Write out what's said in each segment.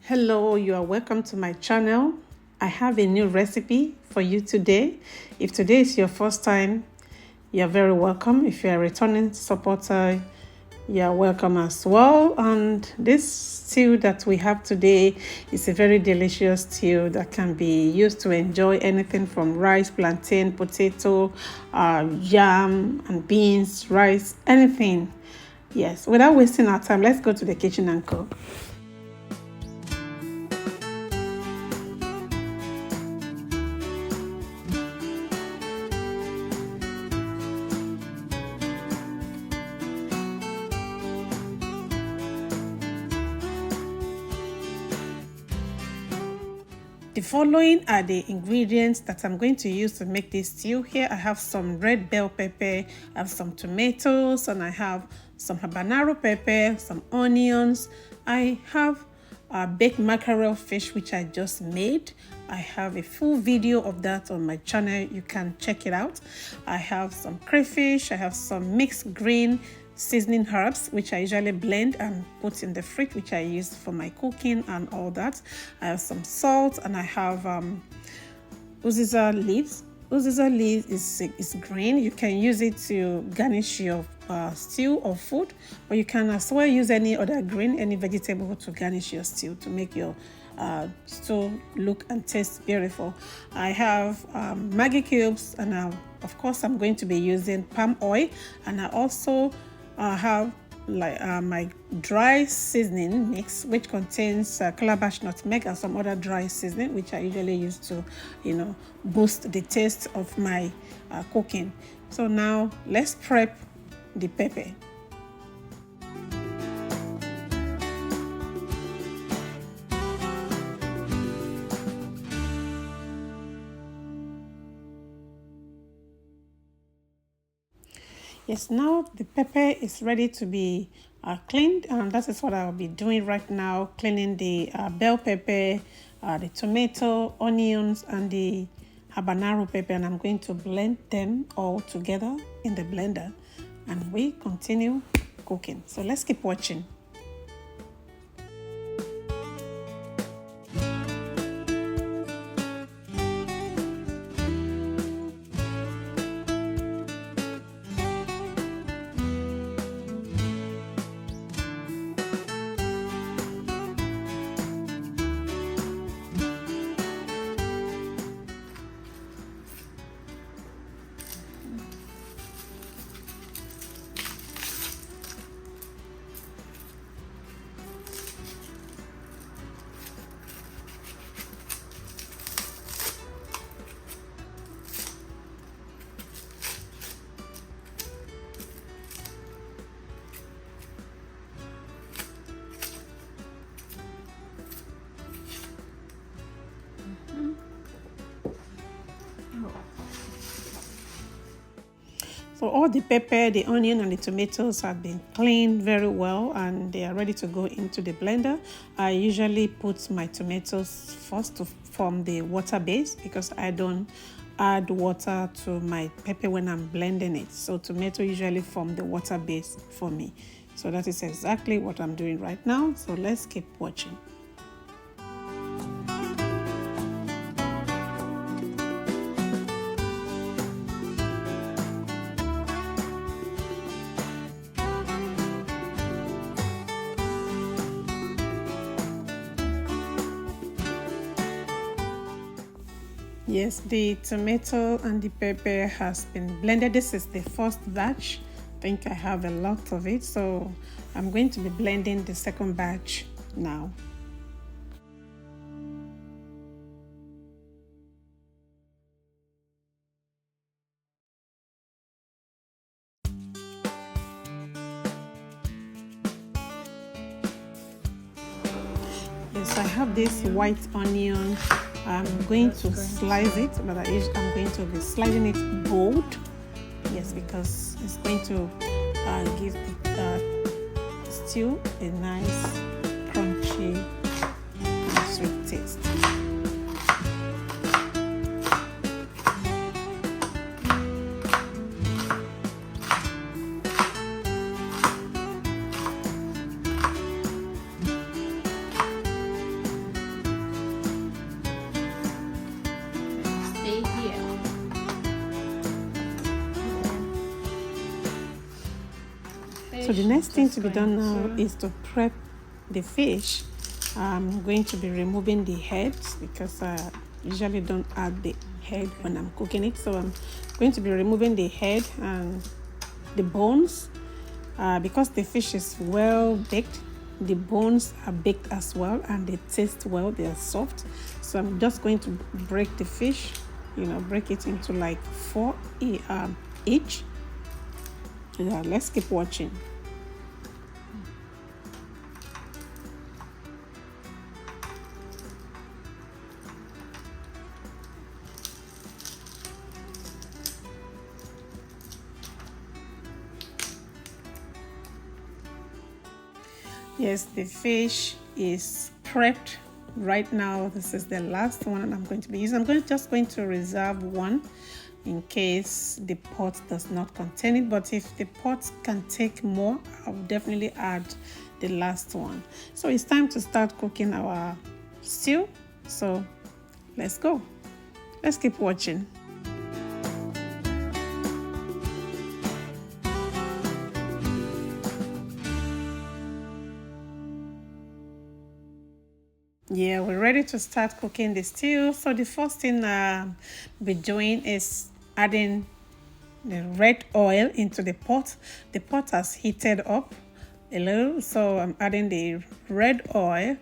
Hello, you are welcome to my channel. I have a new recipe for you today. If today is your first time, you're very welcome. If you're a returning supporter, you're welcome as well. And this stew that we have today is a very delicious stew that can be used to enjoy anything from rice, plantain, potato, yam and beans, rice, anything. Yes, without wasting our time, let's go to the kitchen and cook. The following are the ingredients that I'm going to use to make this stew. Here I have some red bell pepper, I have some tomatoes, and I have some habanero pepper, some onions. I have baked mackerel fish which I just made. I have a full video of that on my channel. You can check it out. I have some crayfish. I have some mixed green seasoning herbs which I usually blend and put in the fridge, which I use for my cooking and all that. I have some salt, and I have Uziza leaves. Uziza leaves is green. You can use it to garnish your stew or food, but you can as well use any other green, any vegetable to garnish your stew to make your stew look and taste beautiful. I have Maggi cubes, and of course I'm going to be using palm oil, and I also have my dry seasoning mix, which contains Calabash, Nutmeg, and some other dry seasoning which I usually use to boost the taste of my cooking. So now let's prep the pepper. Yes, now the pepper is ready to be cleaned, and that is what I'll be doing right now, cleaning the bell pepper, the tomato, onions, and the habanero pepper, and I'm going to blend them all together in the blender, and we continue cooking. So let's keep watching. So all the pepper, the onion, and the tomatoes have been cleaned very well, and they are ready to go into the blender. I usually put my tomatoes first to form the water base, because I don't add water to my pepper when I'm blending it. So tomato usually form the water base for me. So that is exactly what I'm doing right now. So let's keep watching. Yes, the tomato and the pepper has been blended. This is the first batch. I think I have a lot of it, so I'm going to be blending the second batch now. Yes, I have this white onion. I'm going to slice it, but I'm going to be slicing it bold. Yes, because it's going to give the stew a nice, crunchy, and sweet taste. So the next thing to be done now is to prep the fish. I'm going to be removing the heads because I usually don't add the head when I'm cooking it. So I'm going to be removing the head and the bones. Because the fish is well baked, the bones are baked as well and they taste well, they are soft. So I'm just going to break the fish, break it into like 4 each. Yeah, let's keep watching. Yes, the fish is prepped right now. This is the last one I'm going to be using. I'm just going to reserve one in case the pot does not contain it, but if the pot can take more, I'll definitely add the last one. So it's time to start cooking our stew. So let's go. Let's keep watching. Yeah, we're ready to start cooking the stew. So the first thing we're doing is adding the red oil into the pot. The pot has heated up a little, so I'm adding the red oil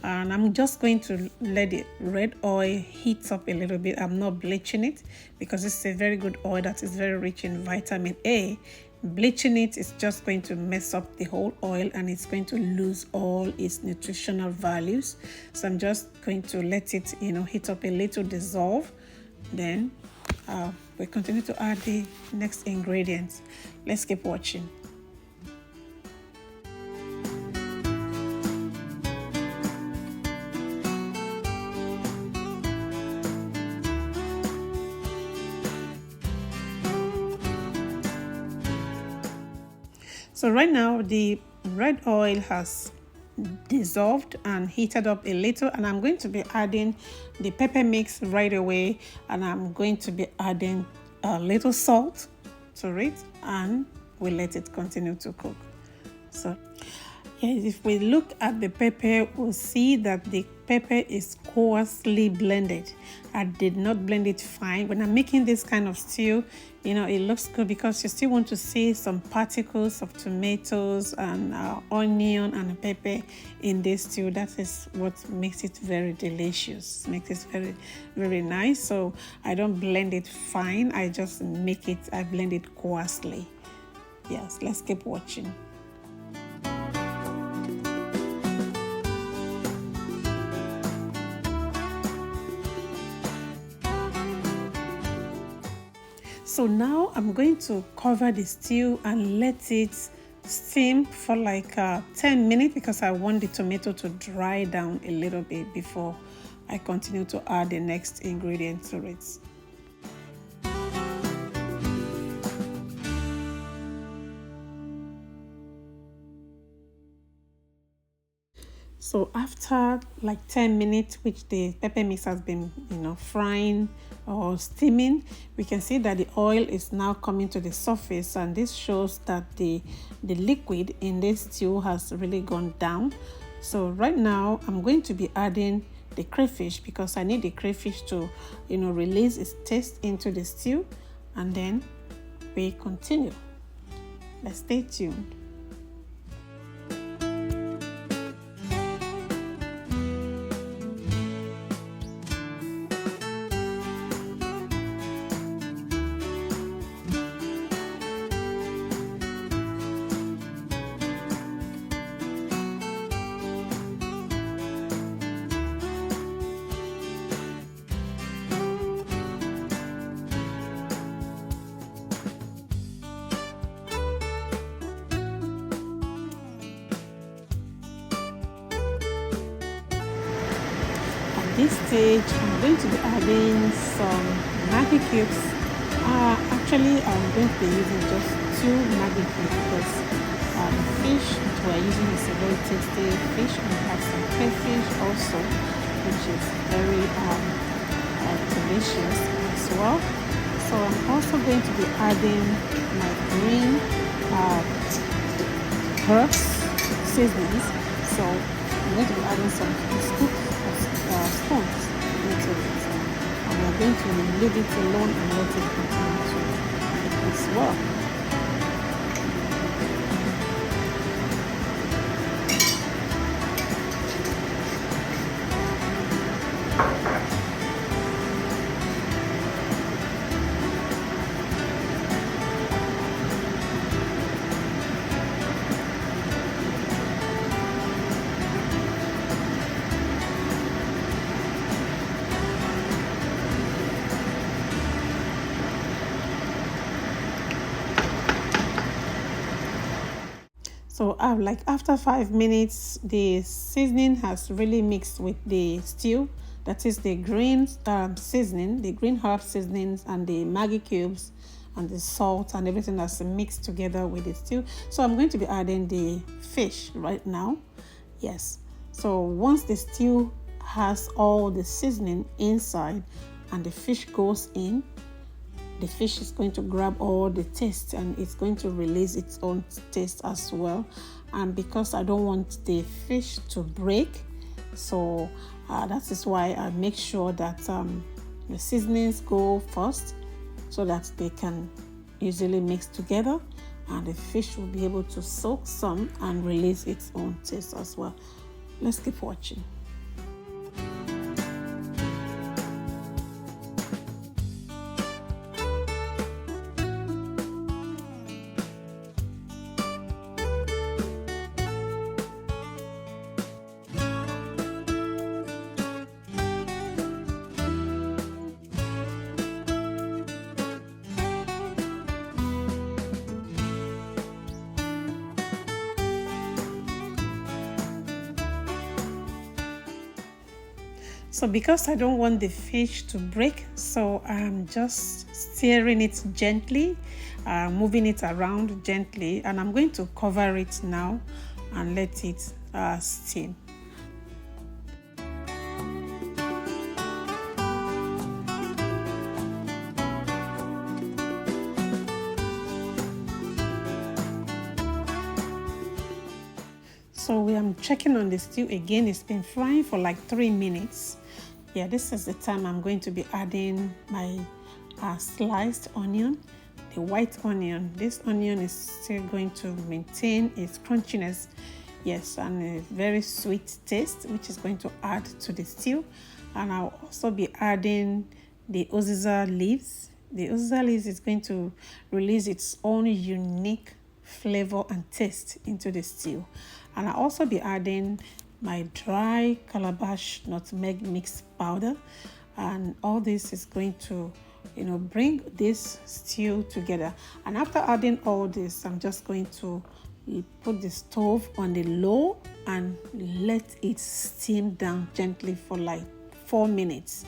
and I'm just going to let the red oil heat up a little bit. I'm not bleaching it because it's a very good oil that is very rich in vitamin A. Bleaching it is just going to mess up the whole oil and it's going to lose all its nutritional values. So I'm just going to let it heat up a little, dissolve. Then we continue to add the next ingredients. Let's keep watching. So right now the red oil has dissolved and heated up a little, and I'm going to be adding the pepper mix right away, and I'm going to be adding a little salt to it, and we'll let it continue to cook. So yes, if we look at the pepper, we'll see that the pepper is coarsely blended. I did not blend it fine. When I'm making this kind of stew, it looks good because you still want to see some particles of tomatoes and onion and pepper in this stew. That is what makes it very delicious, makes it very, very nice. So I don't blend it fine. I just I blend it coarsely. Yes, let's keep watching. So now I'm going to cover the stew and let it steam for like 10 minutes because I want the tomato to dry down a little bit before I continue to add the next ingredient to it. So after like 10 minutes, which the pepper mix has been, frying or steaming, we can see that the oil is now coming to the surface, and this shows that the liquid in this stew has really gone down. So right now I'm going to be adding the crayfish because I need the crayfish to, release its taste into the stew, and then we continue. Let's stay tuned. This stage, I'm going to be adding some Maggi cubes. Actually, I'm going to be using just 2 Maggi cubes because the fish that we're using is a very tasty fish, and we have some crayfish also, which is very delicious as well. So I'm also going to be adding my green herbs, seasonings. So I'm going to be adding some scoop of stones into it. And we're going to leave it alone and let it continue to cook as well. So like after 5 minutes, the seasoning has really mixed with the stew. That is the green seasoning, the green herb seasonings and the Maggi cubes and the salt and everything that's mixed together with the stew. So I'm going to be adding the fish right now. Yes. So once the stew has all the seasoning inside and the fish goes in, the fish is going to grab all the taste and it's going to release its own taste as well. And because I don't want the fish to break, so that is why I make sure that the seasonings go first so that they can easily mix together and the fish will be able to soak some and release its own taste as well. Let's keep watching. So because I don't want the fish to break, so I'm just stirring it gently, moving it around gently, and I'm going to cover it now and let it steam. So we am checking on the stew again. It's been frying for like 3 minutes. Yeah, this is the time I'm going to be adding my sliced onion, the white onion. This onion is still going to maintain its crunchiness, yes, and a very sweet taste, which is going to add to the stew. And I'll also be adding the Uziza leaves. The Uziza leaves is going to release its own unique flavor and taste into the stew. And I'll also be adding my dry Calabash nutmeg mix powder, and all this is going to bring this stew together. And after adding all this, I'm just going to put the stove on the low and let it steam down gently for like 4 minutes.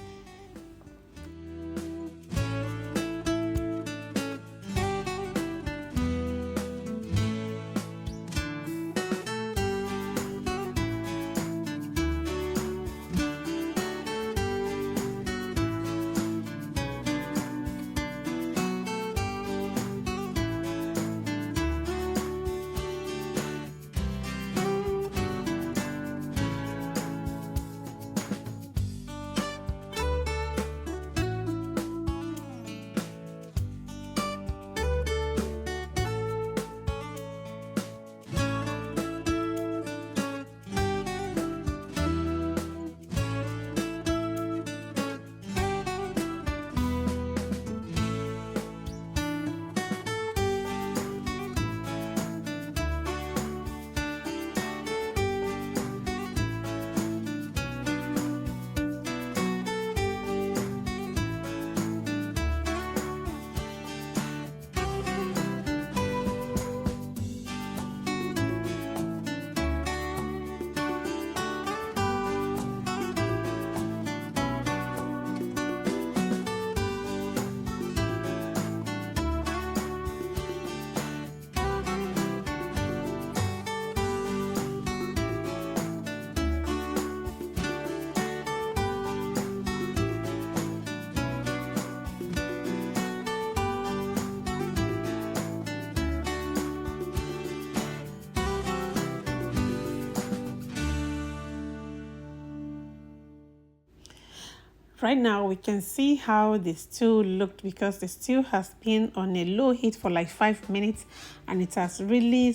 Right now we can see how the stew looked, because the stew has been on a low heat for like 5 minutes and it has really,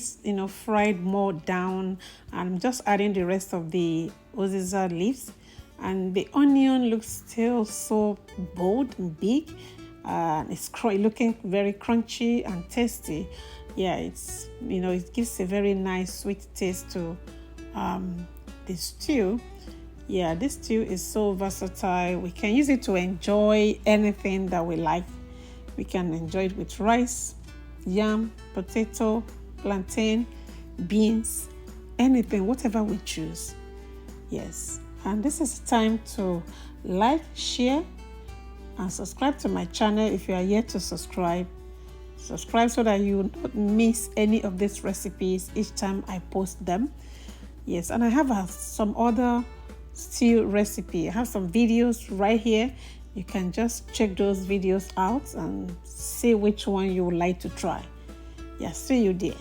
fried more down. I'm just adding the rest of the Uziza leaves, and the onion looks still so bold and big. It's looking very crunchy and tasty. Yeah, it gives a very nice sweet taste to the stew. Yeah, this stew is so versatile. We can use it to enjoy anything that we like. We can enjoy it with rice, yam, potato, plantain, beans, anything, whatever we choose. Yes, and this is time to like, share, and subscribe to my channel if you are yet to subscribe. Subscribe so that you don't miss any of these recipes each time I post them. Yes, and I have some other stew recipe. I have some videos right here. You can just check those videos out and see which one you would like to try. Yeah, see you there.